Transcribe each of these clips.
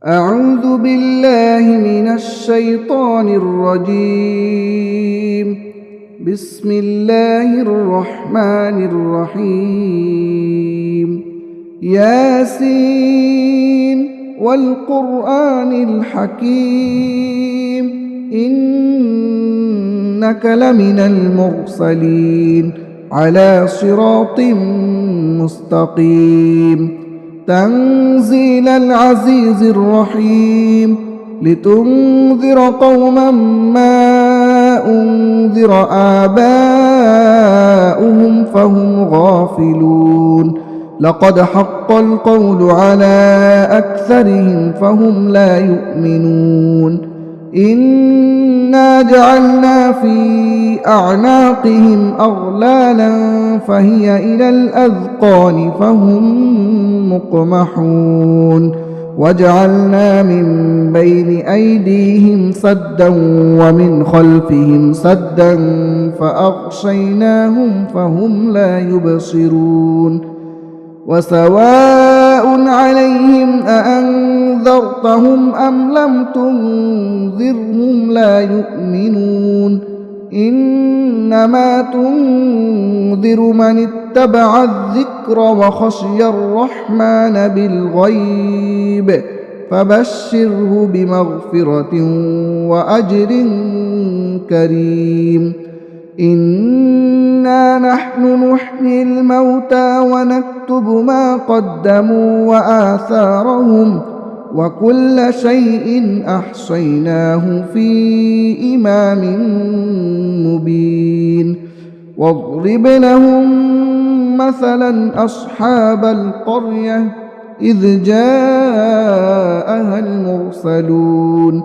أعوذ بالله من الشيطان الرجيم. بسم الله الرحمن الرحيم. ياسين والقرآن الحكيم إنك لمن المرسلين على صراط مستقيم. تنزيل العزيز الرحيم لتنذر قوما ما أنذر آباؤهم فهم غافلون. لقد حق القول على أكثرهم فهم لا يؤمنون. إنا جعلنا في أعناقهم أغلالا فهي إلى الأذقان فهم مقمحون. وجعلنا من بين أيديهم سدا ومن خلفهم سدا فأغشيناهم فهم لا يبصرون. وسواء عليهم أأنذرتهم أم لم تنذرهم لا يؤمنون. إنما تنذر من اتبع الذكر وخشي الرحمن بالغيب فبشره بمغفرة وأجر كريم. إنا نحن نحيي الموتى ونكتب ما قدموا وآثارهم وكل شيء أحصيناه في إمام مبين. واضرب لهم مثلا أصحاب القرية إذ جاءها المرسلون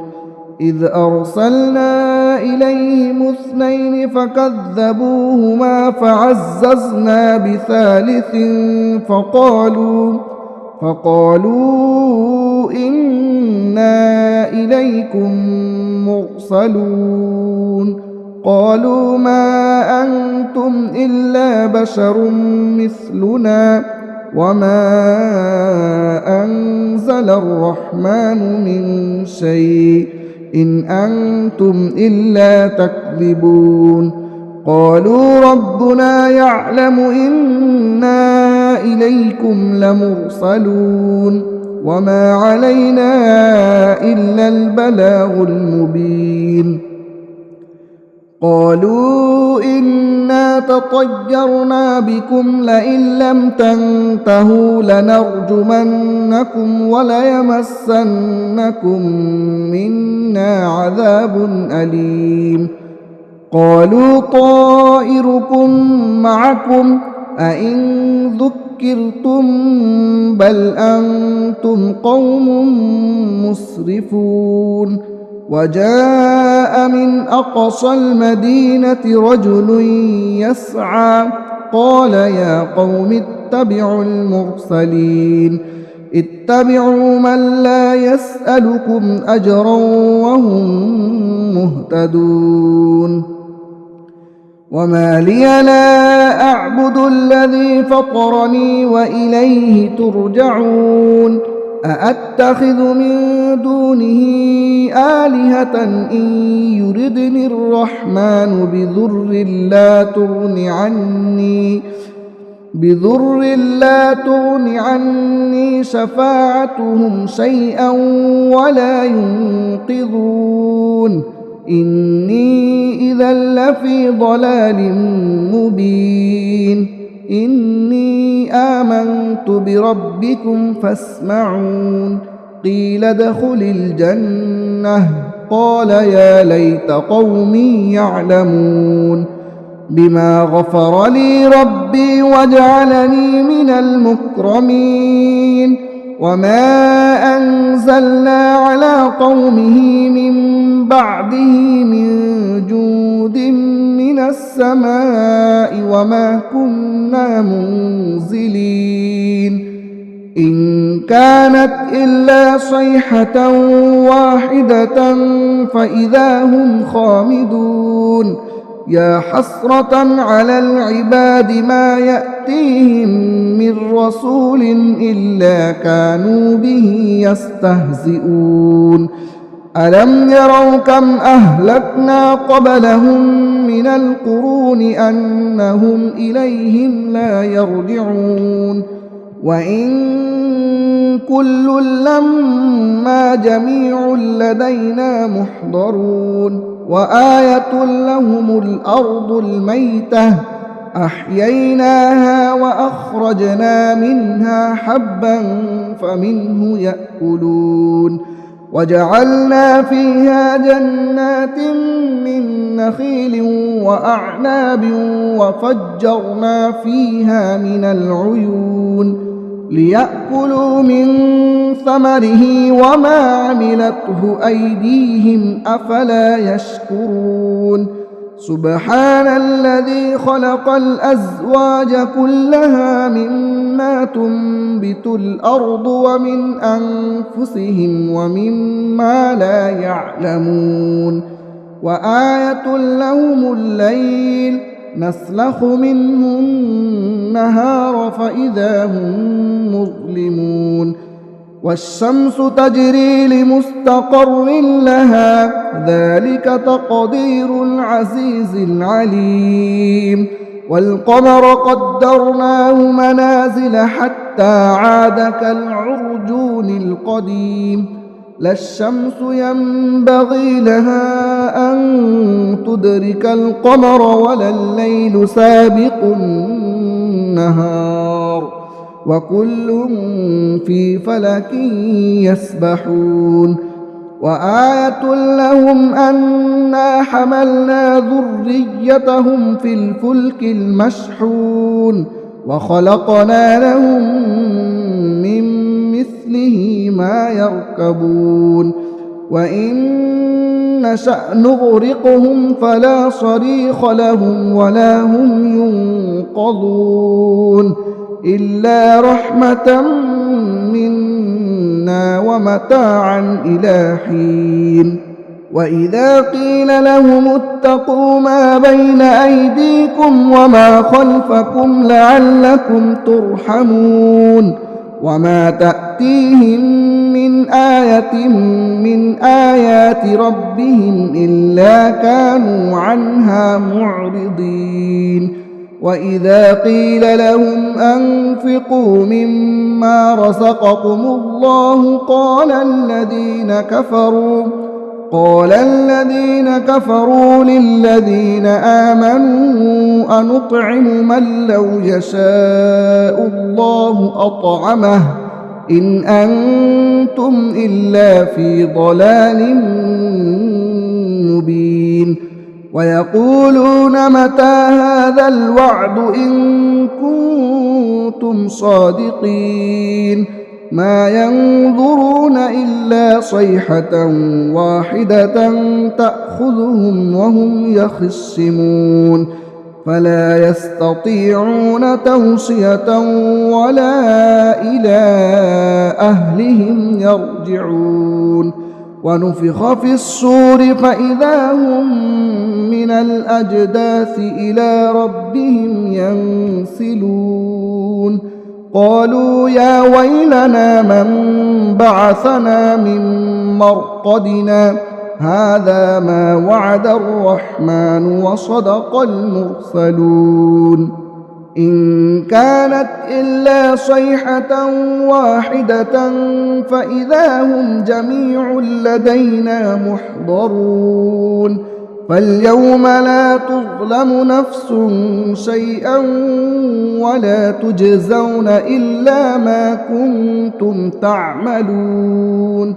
إذ أرسلنا إليهم 2 فكذبوهما فعززنا بثالث فقالوا إنا إليكم مرسلون. قالوا ما أنتم إلا بشر مثلنا وما أنزل الرحمن من شيء إن أنتم إلا تكذبون. قالوا ربنا يعلم إنا إليكم لمرسلون وما علينا إلا البلاغ المبين. قالوا إنا تطيرنا بكم لئن لم تنتهوا لنرجمنكم وليمسنكم منا عذاب أليم. قالوا طائركم معكم أئن ذكرتم بل أنتم قوم مسرفون. وجاء من أقصى المدينة رجل يسعى قال يا قوم اتبعوا المرسلين اتبعوا من لا يسألكم أجرا وهم مهتدون. وما لي لا أعبد الذي فطرني وإليه ترجعون. أأتخذ من دونه آلهة إن يردني الرحمن بضر لا تغن عني شفاعتهم شيئا ولا ينقذون. إني إذا لفي ضلال مبين. إني آمنت بربكم فاسمعون. قيل ادخل الجنة قال يا ليت قومي يعلمون بما غفر لي ربي وجعلني من المكرمين. وما أنزلنا على قومه من بعده من جود من السماء وما كنا منزلين. إن كانت إلا صيحة واحدة فإذا هم خامدون. يا حسرة على العباد ما يأتيهم من رسول إلا كانوا به يستهزئون ألم يروا كم أهلكنا قبلهم من القرون أنهم إليهم لا يرجعون وإن كل لما جميع لدينا محضرون وآية لهم الأرض الميتة أحييناها وأخرجنا منها حبا فمنه يأكلون وجعلنا فيها جنات من نخيل وأعناب وفجرنا فيها من العيون ليأكلوا من ثمره وما عملته أيديهم أفلا يشكرون سبحان الذي خلق الأزواج كلها مما تنبت الأرض ومن أنفسهم ومما لا يعلمون وآية لهم الليل نسلخ منه النهار فإذا هم مظلمون والشمس تجري لمستقر لها ذلك تقدير العزيز العليم والقمر قدرناه منازل حتى عاد كالعرجون القديم لا الشمس ينبغي لها أن تدرك القمر ولا الليل سابق النهار وكل في فلك يسبحون وآية لهم أنا حملنا ذريتهم في الفلك المشحون وخلقنا لهم من مثله ما يركبون وإن نشأ نغرقهم فلا صريخ لهم ولا هم ينقذون إلا رحمة منا ومتاعا إلى حين وإذا قيل لهم اتقوا ما بين أيديكم وما خلفكم لعلكم ترحمون وما تأتيهم من آية من آيات ربهم إلا كانوا عنها معرضين وإذا قيل لهم أنفقوا مما رزقكم الله قال الذين كفروا للذين آمنوا أنطعم من لو يشاء الله أطعمه إن أنتم إلا في ضلال مبين ويقولون متى هذا الوعد إن كنتم صادقين ما ينظرون إلا صيحة واحدة تأخذهم وهم يخصمون فلا يستطيعون توصية ولا إلى أهلهم يرجعون ونفخ في الصور فإذا هم من الأجداث إلى ربهم ينسلون قالوا يا ويلنا من بعثنا من مرقدنا هذا ما وعد الرحمن وصدق المرسلون إن كانت إلا صيحة واحدة فإذا هم جميع لدينا محضرون فاليوم لا تظلم نفس شيئا ولا تجزون إلا ما كنتم تعملون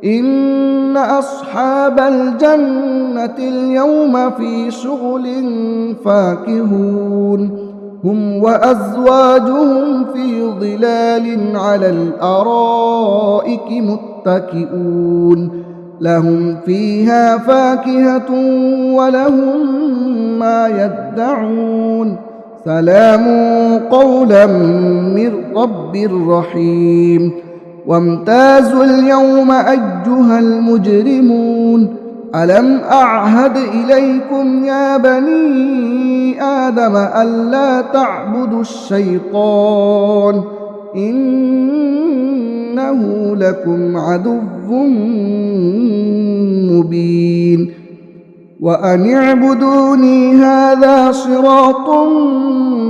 إن أصحاب الجنة اليوم في شغل فاكهون هم وأزواجهم في ظلال على الأرائك متكئون لهم فيها فاكهة ولهم ما يدعون سلام قولا من رب رحيم وامتازوا اليوم أيها المجرمون ألم أعهد إليكم يا بني آدم ألا تعبدوا الشيطان إنه لكم عدو مبين وأن اعبدوني هذا صراط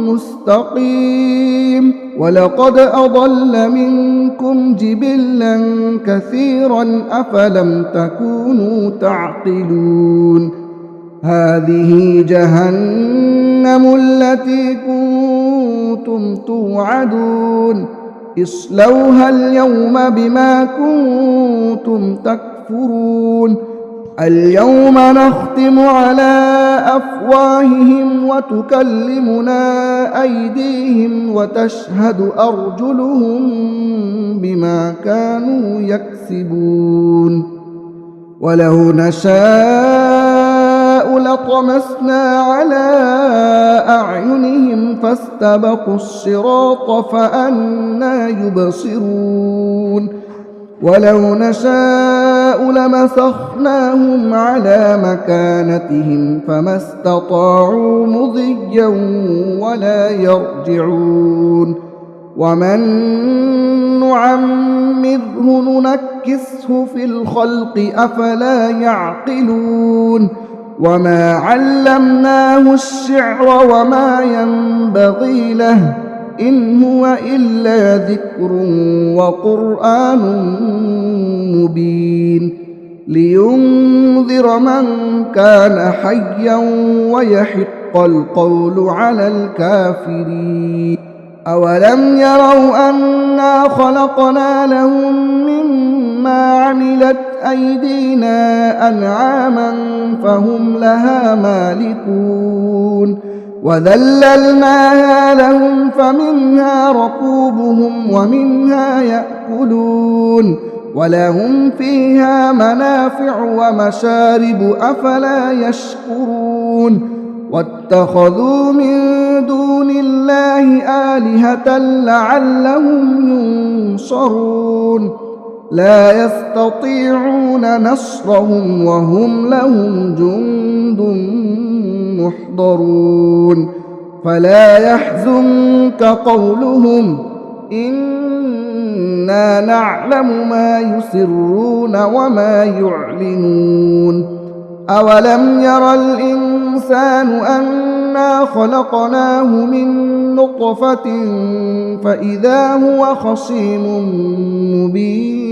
مستقيم ولقد أضل منكم جبلا كثيرا أفلم تكونوا تعقلون هذه جهنم التي كنتم توعدون اصلوها اليوم بما كنتم تكفرون اليوم نختم على أفواههم وتكلمنا أيديهم وتشهد أرجلهم بما كانوا يكسبون ولو نشاء لطمسنا على أعينهم فاستبقوا الصراط فأنى يبصرون ولو نشاء لمسخناهم على مكانتهم فما استطاعوا مضيا ولا يرجعون ومن نعمره ننكسه في الخلق أفلا يعقلون وما علمناه الشعر وما ينبغي له إن هو إلا ذكر وقرآن مبين لينذر من كان حيا ويحق القول على الكافرين أولم يروا أنا خلقنا لهم مما عملت أيدينا أنعاما فهم لها مالكون وذللناها لهم فمنها ركوبهم ومنها يأكلون ولهم فيها منافع ومشارب أفلا يشكرون واتخذوا من دون الله آلهة لعلهم ينصرون لا يستطيعون نصرهم وهم لهم جند محضرون فلا يحزنك قولهم إنا نعلم ما يسرون وما يعلنون أولم ير الإنسان أنا خلقناه من نطفة فإذا هو خصيم مبين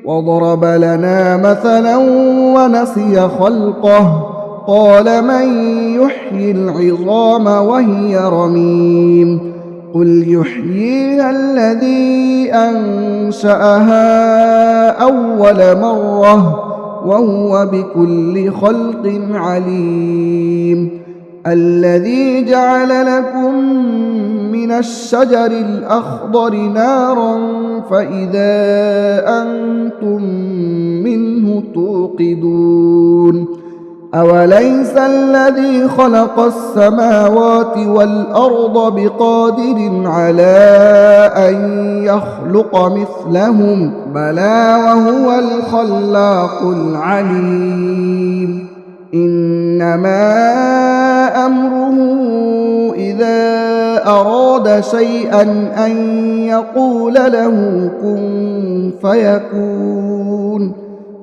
وضرب لنا مثلا ونسي خلقه قال من يحيي العظام وهي رميم قل يحييها الذي أنشأها أول مرة وهو بكل خلق عليم الذي جعل لكم من الشجر الأخضر نارا فإذا أنتم منه توقدون أوليس الذي خلق السماوات والأرض بقادر على أن يخلق مثلهم بلى وهو الخلاق العليم إنما أمره إذا أراد شيئا أن يقول له كن فيكون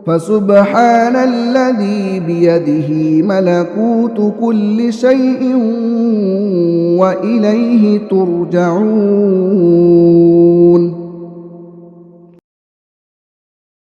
فسبحان الذي بيده ملكوت كل شيء وإليه ترجعون